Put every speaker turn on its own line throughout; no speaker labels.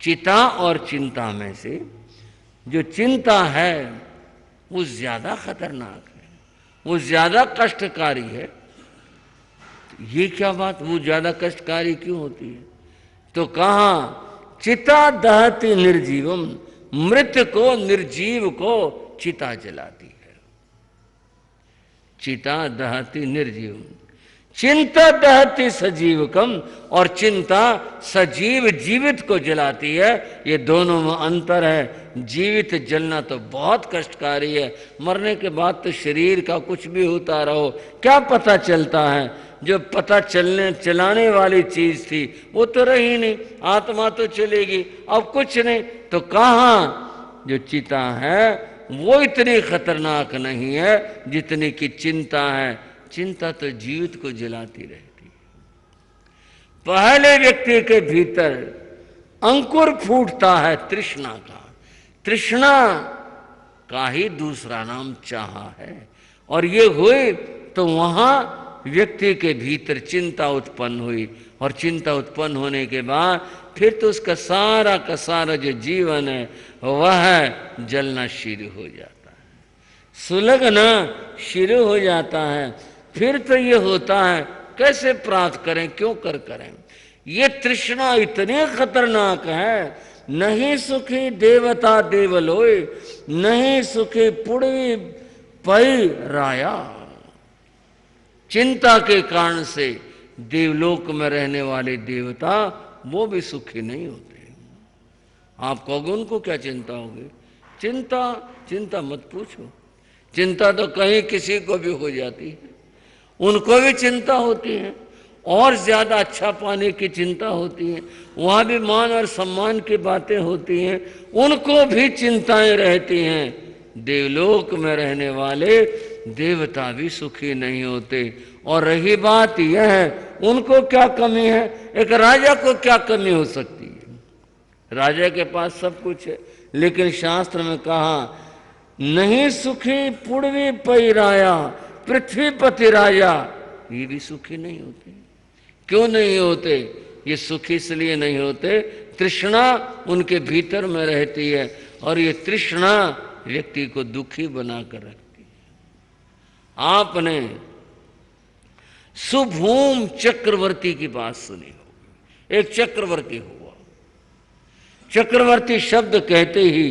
चिता और चिंता में से जो चिंता है वो ज्यादा खतरनाक है, वो ज्यादा कष्टकारी है। ये क्या बात, वो ज्यादा कष्टकारी क्यों होती है? तो कहा चिता दहती निर्जीवम, मृत को निर्जीव को चिता जलाती है। चिता दहती निर्जीवम, चिंता दहती सजीवकम, और चिंता सजीव जीवित को जलाती है। ये दोनों में अंतर है। जीवित जलना तो बहुत कष्टकारी है, मरने के बाद तो शरीर का कुछ भी होता रहो क्या पता चलता है। जो पता चलाने वाली चीज थी वो तो रही नहीं, आत्मा तो चलेगी, अब कुछ नहीं। तो कहाँ जो चिता है वो इतनी खतरनाक नहीं है जितनी की चिंता है। चिंता तो जीवित को जलाती रहती है। पहले व्यक्ति के भीतर अंकुर फूटता है तृष्णा का। तृष्णा का ही दूसरा नाम चाह है, और ये हुई तो वहां व्यक्ति के भीतर चिंता उत्पन्न हुई, और चिंता उत्पन्न होने के बाद फिर तो उसका सारा का सारा जो जीवन है वह जलना शुरू हो जाता है, सुलगना शुरू हो जाता है। फिर तो ये होता है कैसे प्राप्त करें, क्यों कर करें। ये तृष्णा इतनी खतरनाक है। नहीं सुखी देवता देवलोय, नहीं सुखी पुड़वी पई राया। चिंता के कारण से देवलोक में रहने वाले देवता वो भी सुखी नहीं होते। आप कहोगे उनको क्या चिंता होगी? चिंता चिंता मत पूछो। चिंता तो कहीं किसी को भी हो जाती है, उनको भी चिंता होती है, और ज्यादा अच्छा पाने की चिंता होती है, वहां भी मान और सम्मान की बातें होती हैं, उनको भी चिंताएं रहती हैं। देवलोक में रहने वाले देवता भी सुखी नहीं होते। और रही बात यह है उनको क्या कमी है, एक राजा को क्या कमी हो सकती है? राजा के पास सब कुछ है, लेकिन शास्त्र में कहा नहीं सुखी पुड़वी पई राया, पृथ्वीपति राजा, ये भी सुखी नहीं होते। क्यों नहीं होते? ये सुखी इसलिए नहीं होते, तृष्णा उनके भीतर में रहती है, और ये तृष्णा व्यक्ति को दुखी बनाकर रखती है। आपने सुभूम चक्रवर्ती की बात सुनी होगी। एक चक्रवर्ती हुआ। चक्रवर्ती शब्द कहते ही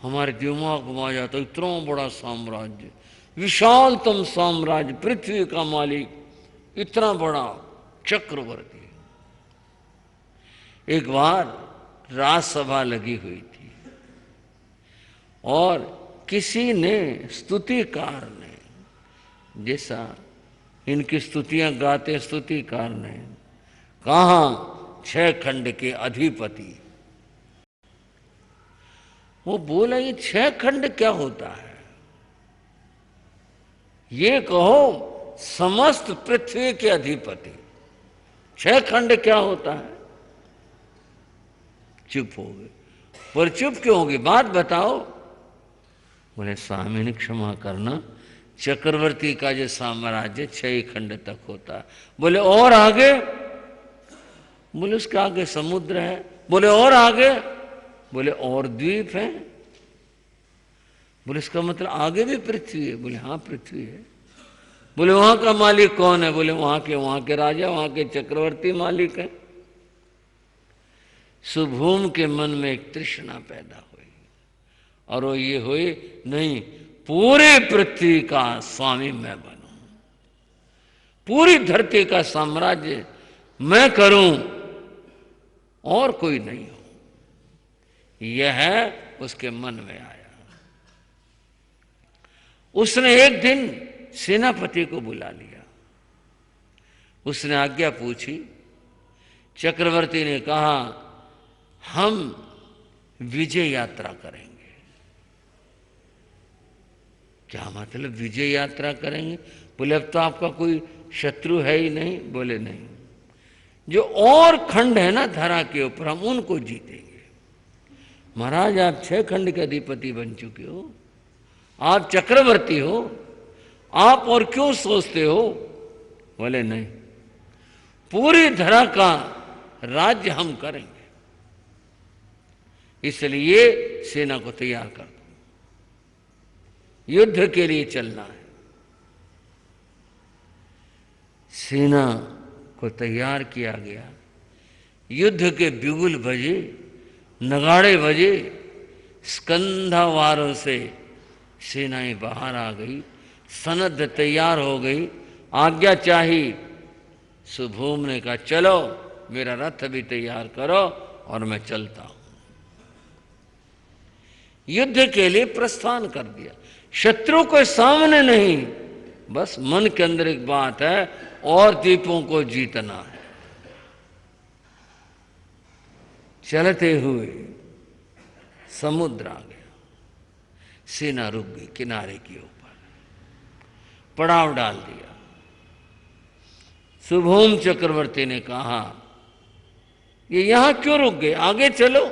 हमारे दिमाग में आ जाता, इतना बड़ा साम्राज्य, विशालतम साम्राज्य, पृथ्वी का मालिक, इतना बड़ा चक्रवर्ती। एक बार राजसभा लगी हुई थी, और किसी ने स्तुतिकार ने, जैसा इनकी स्तुतियां गाते स्तुतिकार ने, कहा 6 खंड के अधिपति। वो बोला ये 6 खंड क्या होता है? ये कहो समस्त पृथ्वी के अधिपति, 6 खंड क्या होता है? चुप हो गए। पर चुप क्यों होगी, बात बताओ। बोले स्वामी ने क्षमा करना, चक्रवर्ती का जो साम्राज्य 6 खंड तक होता है। बोले और आगे? बोले उसके आगे समुद्र है। बोले और आगे? बोले और द्वीप है। बोले इसका मतलब आगे भी पृथ्वी है? बोले हाँ पृथ्वी है। बोले वहां का मालिक कौन है? बोले वहां के राजा, वहां के चक्रवर्ती मालिक है। सुभूम के मन में एक तृष्णा पैदा हुई, और वो ये हुई नहीं पूरे पृथ्वी का स्वामी मैं बनूं, पूरी धरती का साम्राज्य मैं करूं और कोई नहीं हो। यह उसके मन में आया। उसने एक दिन सेनापति को बुला लिया। उसने आज्ञा पूछी। चक्रवर्ती ने कहा हम विजय यात्रा करेंगे। क्या मतलब विजय यात्रा करेंगे? बोले अब तो आपका कोई शत्रु है ही नहीं। बोले नहीं, जो और खंड है ना धरा के ऊपर हम उनको जीतेंगे। महाराज आप 6 खंड के अधिपति बन चुके हो, आप चक्रवर्ती हो, आप और क्यों सोचते हो? बोले नहीं, पूरी धरा का राज्य हम करेंगे। इसलिए सेना को तैयार कर दो, युद्ध के लिए चलना है। सेना को तैयार किया गया, युद्ध के बिगुल बजे, नगाड़े बजे, स्कंधावारों से सेनाएं बाहर आ गई, सनद तैयार हो गई, आज्ञा चाही। सुभोम ने कहा चलो मेरा रथ भी तैयार करो और मैं चलता हूं। युद्ध के लिए प्रस्थान कर दिया, शत्रु को सामने नहीं, बस मन के अंदर एक बात है, और द्वीपों को जीतना है। चलते हुए समुद्र आ गया, सेना रुक गई किनारे के ऊपर, पड़ाव डाल दिया। सुभोम चक्रवर्ती ने कहा ये यहां क्यों रुक गए, आगे चलो।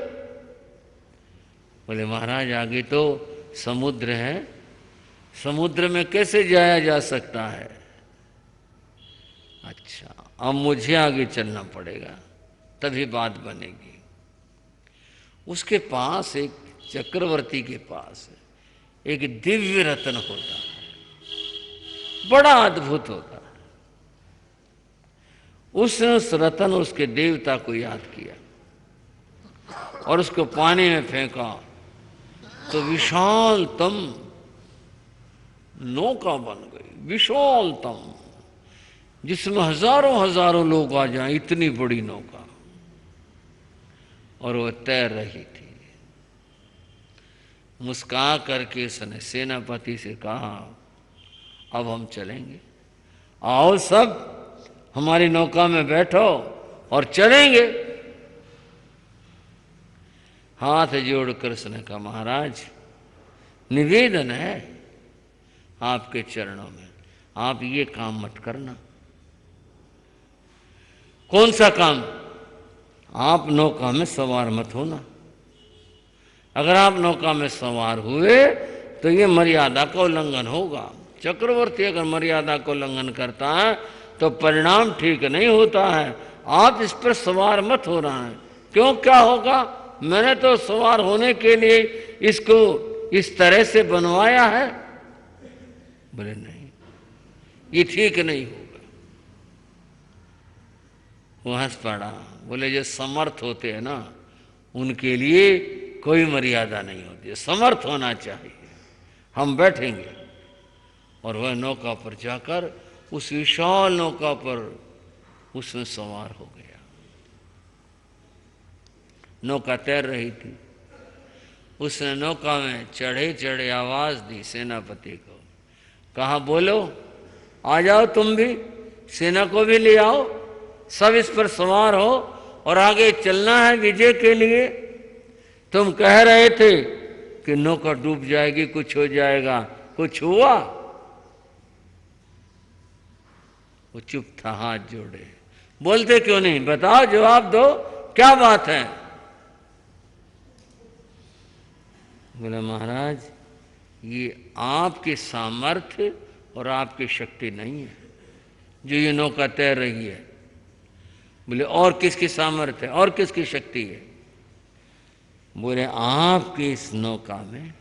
बोले महाराज आगे तो समुद्र है, समुद्र में कैसे जाया जा सकता है। अच्छा अब मुझे आगे चलना पड़ेगा तभी बात बनेगी। उसके पास एक चक्रवर्ती के पास एक दिव्य रत्न होता है, बड़ा अद्भुत होता है। उसने उस रत्न उसके देवता को याद किया और उसको पानी में फेंका तो विशालतम नौका बन गई, विशालतम, जिसमें हजारों हजारों लोग आ जाएं, इतनी बड़ी नौका, और वह तैर रही थी। मुस्कुरा करके उसने सेनापति से कहा अब हम चलेंगे, आओ सब हमारी नौका में बैठो और चलेंगे। हाथ जोड़कर उसने कहा महाराज निवेदन है आपके चरणों में, आप ये काम मत करना। कौन सा काम? आप नौका में सवार मत होना। अगर आप नौका में सवार हुए तो ये मर्यादा का उल्लंघन होगा। चक्रवर्ती अगर मर्यादा का उल्लंघन करता है तो परिणाम ठीक नहीं होता है। आप इस पर सवार मत हो रहा है। क्यों, क्या होगा? मैंने तो सवार होने के लिए इसको इस तरह से बनवाया है। बोले नहीं, ये ठीक नहीं होगा। वो हंस पड़ा। बोले जो समर्थ होते हैं ना उनके लिए कोई मर्यादा नहीं होती है, समर्थ होना चाहिए। हम बैठेंगे। और वह नौका पर जाकर उस विशाल नौका पर उसमें सवार हो गया। नौका तैर रही थी। उसने नौका में चढ़े चढ़े आवाज दी सेनापति को, कहा बोलो आ जाओ तुम भी, सेना को भी ले आओ, सब इस पर सवार हो और आगे चलना है विजय के लिए। तुम कह रहे थे कि नौका डूब जाएगी, कुछ हो जाएगा, कुछ हुआ? वो चुप था, हाथ जोड़े। बोलते क्यों नहीं? बताओ, जवाब दो, क्या बात है? बोला महाराज ये आपके सामर्थ्य और आपकी शक्ति नहीं है जो ये नौका तैर रही है। बोले और किसकी सामर्थ्य है और किसकी शक्ति है? बोले आपकी इस नौका में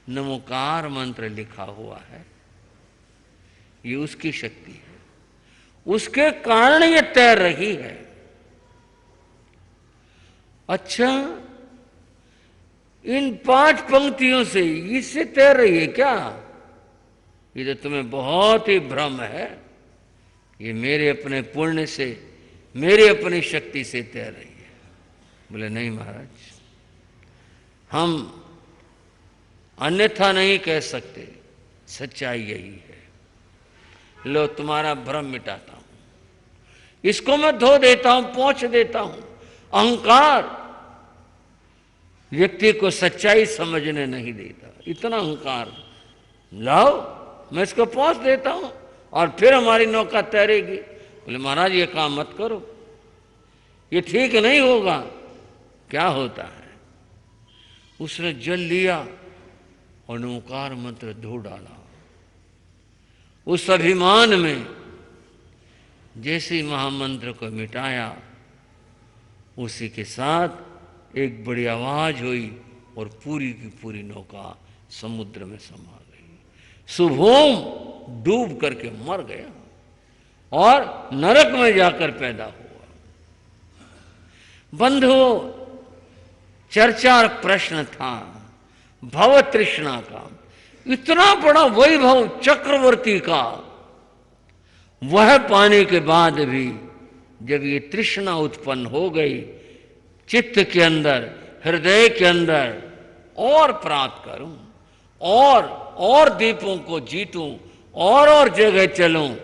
नमोकार मंत्र लिखा हुआ है, ये उसकी शक्ति है, उसके कारण ये तैर रही है। अच्छा, इन 5 पंक्तियों से इससे तैर रही है क्या? ये तो तुम्हें बहुत ही भ्रम है। ये मेरे अपने पुण्य से, मेरी अपनी शक्ति से तैर रही है। बोले नहीं महाराज, हम अन्यथा नहीं कह सकते, सच्चाई यही है। लो तुम्हारा भ्रम मिटाता हूं, इसको मैं धो देता हूं, पोंछ देता हूं। अहंकार व्यक्ति को सच्चाई समझने नहीं देता, इतना अहंकार। लाओ मैं इसको पोंछ देता हूं और फिर हमारी नौका तैरेगी। बोले महाराज ये काम मत करो, ये ठीक नहीं होगा। क्या होता है? उसने जल लिया और ओंकार मंत्र धो डाला। उस अभिमान में जैसे ही महामंत्र को मिटाया, उसी के साथ एक बड़ी आवाज हुई और पूरी की पूरी नौका समुद्र में समा गई। शुभोम डूब करके मर गया और नरक में जाकर पैदा हुआ। बंधुओं, चर्चा प्रश्न था भव तृष्णा का। इतना बड़ा वैभव चक्रवर्ती का, वह पाने के बाद भी जब ये तृष्णा उत्पन्न हो गई चित्त के अंदर, हृदय के अंदर, और प्राप्त करूं और दीपों को जीतूं और जगह चलूं,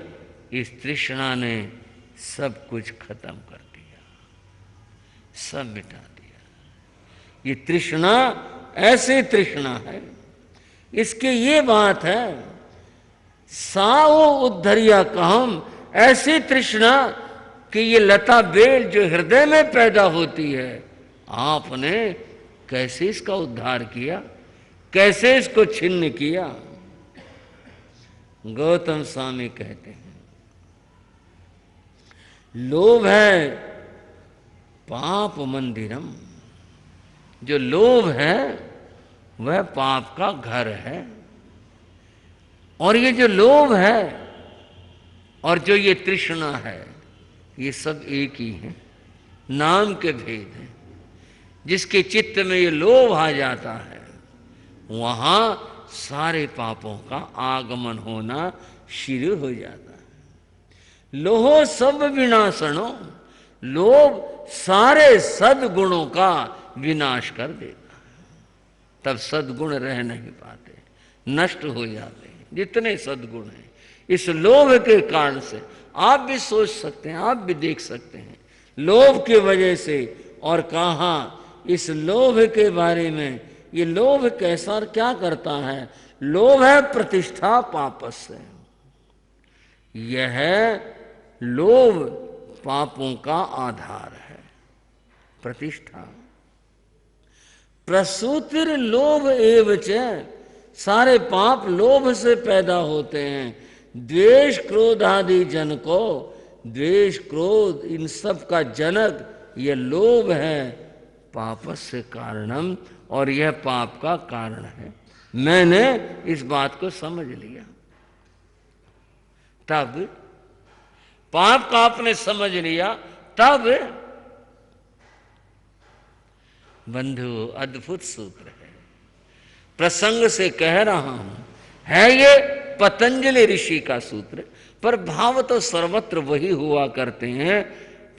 इस तृष्णा ने सब कुछ खत्म कर दिया, सब मिटा दिया। ये तृष्णा ऐसी तृष्णा है, इसकी ये बात है, साओ उद्धरिया कहम, ऐसी तृष्णा कि ये लता बेल जो हृदय में पैदा होती है, आपने कैसे इसका उद्धार किया, कैसे इसको छिन्न किया। गौतम स्वामी कहते हैं, लोभ है पाप मंदिरम। जो लोभ है वह पाप का घर है। और ये जो लोभ है और जो ये तृष्णा है, ये सब एक ही है, नाम के भेद हैं। जिसके चित्त में ये लोभ आ जाता है, वहां सारे पापों का आगमन होना शुरू हो जाता है। लोहो सब विनाशनो, लोभ सारे सद्गुणों का विनाश कर देता है। तब सद्गुण रह नहीं पाते, नष्ट हो जाते हैं जितने सद्गुण हैं। इस लोभ के कारण से आप भी सोच सकते हैं, आप भी देख सकते हैं, लोभ की वजह से। और कहा इस लोभ के बारे में, ये लोभ कैसा और क्या करता है। लोभ है प्रतिष्ठा पापस से। यह लोभ पापों का आधार है, प्रतिष्ठा। प्रसूतिर लोभ एवच, सारे पाप लोभ से पैदा होते हैं। द्वेष क्रोध आदि जन को, द्वेष क्रोध इन सब का जनक यह लोभ है, पापस्य कारणम, और यह पाप का कारण है। मैंने इस बात को समझ लिया। तब पाप का आपने समझ लिया, तब बंधु अद्भुत सूत्र है, प्रसंग से कह रहा हूं, है ये पतंजलि ऋषि का सूत्र, पर भाव तो सर्वत्र वही हुआ करते हैं।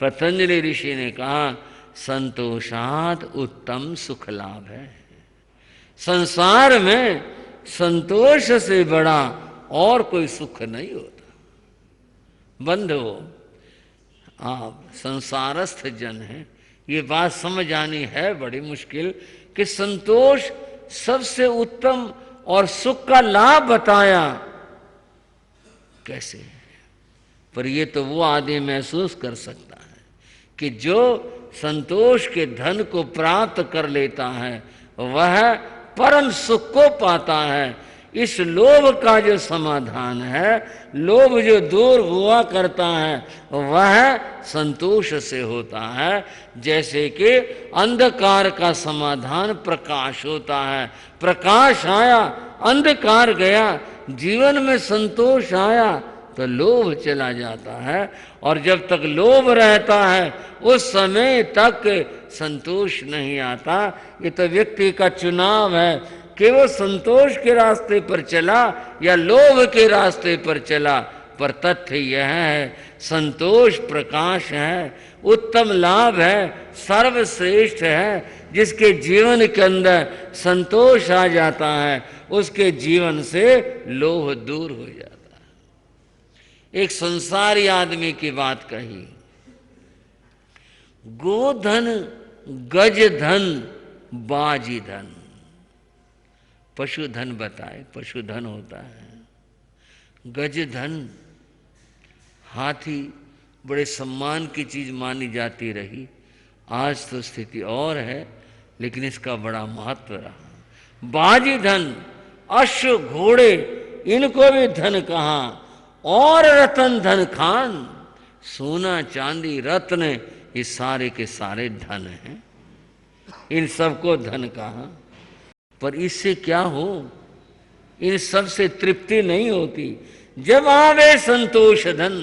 पतंजलि ऋषि ने कहा संतोषात उत्तम सुख लाभ है। संसार में संतोष से बड़ा और कोई सुख नहीं होता। बंधुओं, आप संसारस्थ जन हैं, ये बात समझ आनी है बड़ी मुश्किल कि संतोष सबसे उत्तम और सुख का लाभ बताया कैसे। पर ये तो वो आदमी महसूस कर सकता है कि जो संतोष के धन को प्राप्त कर लेता है, वह परम सुख को पाता है। इस लोभ का जो समाधान है, लोभ जो दूर हुआ करता है, वह संतोष से होता है। जैसे कि अंधकार का समाधान प्रकाश होता है। प्रकाश आया, अंधकार गया, जीवन में संतोष आया तो लोभ चला जाता है। और जब तक लोभ रहता है उस समय तक संतोष नहीं आता। ये तो व्यक्ति का चुनाव है कि वो संतोष के रास्ते पर चला या लोभ के रास्ते पर चला। पर तथ्य यह है, संतोष प्रकाश है, उत्तम लाभ है, सर्वश्रेष्ठ है। जिसके जीवन के अंदर संतोष आ जाता है, उसके जीवन से लोभ दूर हो जाता है। एक संसारी आदमी की बात कही, गोधन गज धन बाजी धन, पशुधन बताए, पशुधन होता है। गज धन, हाथी बड़े सम्मान की चीज मानी जाती रही, आज तो स्थिति और है, लेकिन इसका बड़ा महत्व रहा। बाजी धन, अश्व घोड़े, इनको भी धन कहा। और रतन धन खान, सोना चांदी रत्न, ये सारे के सारे धन हैं। इन सबको धन कहा। पर इससे क्या हो, इन सब से तृप्ति नहीं होती। जब आवे संतोष धन,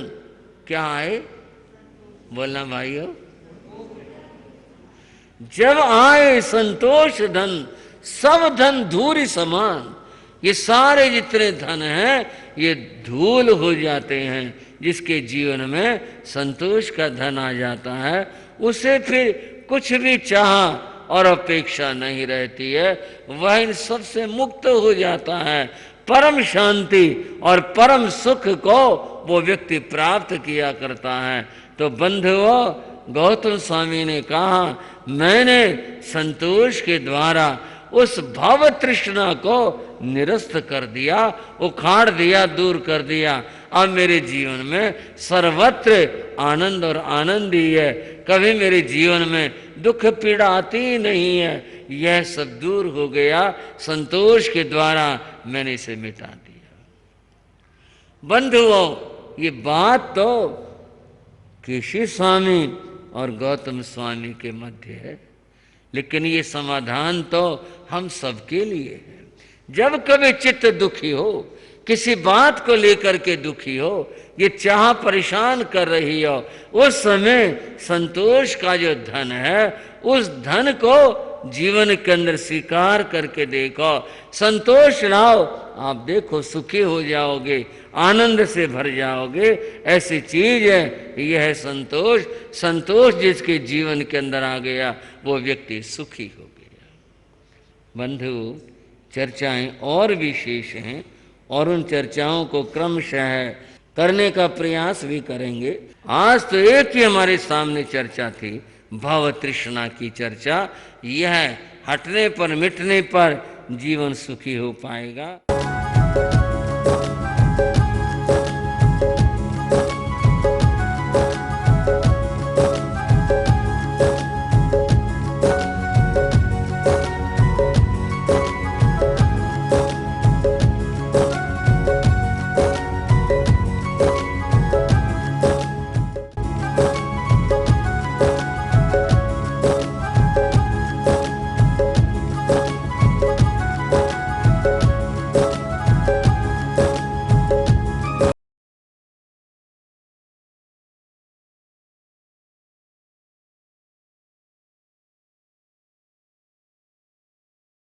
क्या आए, बोलना भाइयों, जब आए संतोष धन, सब धन धूल समान। ये सारे जितने धन हैं ये धूल हो जाते हैं। जिसके जीवन में संतोष का धन आ जाता है उसे फिर कुछ भी चाह और अपेक्षा नहीं रहती है, वह इन सब से मुक्त हो जाता है। परम शांति और परम सुख को वो व्यक्ति प्राप्त किया करता है। तो बंधुओं, गौतम स्वामी ने कहा, मैंने संतोष के द्वारा उस भव तृष्णा को निरस्त कर दिया, उखाड़ दिया, दूर कर दिया। अब मेरे जीवन में सर्वत्र आनंद और आनंद ही है। कभी मेरे जीवन में दुख पीड़ा आती ही नहीं है। यह सब दूर हो गया, संतोष के द्वारा मैंने इसे मिटा दिया। बंधुओं, ये बात तो केशव स्वामी और गौतम स्वामी के मध्य है, लेकिन ये समाधान तो हम सबके लिए है। जब कभी चित्त दुखी हो, किसी बात को लेकर के दुखी हो, ये चाह परेशान कर रही हो, उस समय संतोष का जो धन है उस धन को जीवन के अंदर स्वीकार करके देखो, संतोष लाओ, आप देखो सुखी हो जाओगे, आनंद से भर जाओगे। ऐसी चीज है यह है संतोष। संतोष जिसके जीवन के अंदर आ गया वो व्यक्ति सुखी हो गया। बंधु, चर्चाएं और विशेष हैं और उन चर्चाओं को क्रमशः करने का प्रयास भी करेंगे। आज तो एक ही हमारे सामने चर्चा थी, भव तृष्णा की चर्चा। यह हटने पर, मिटने पर जीवन सुखी हो पाएगा।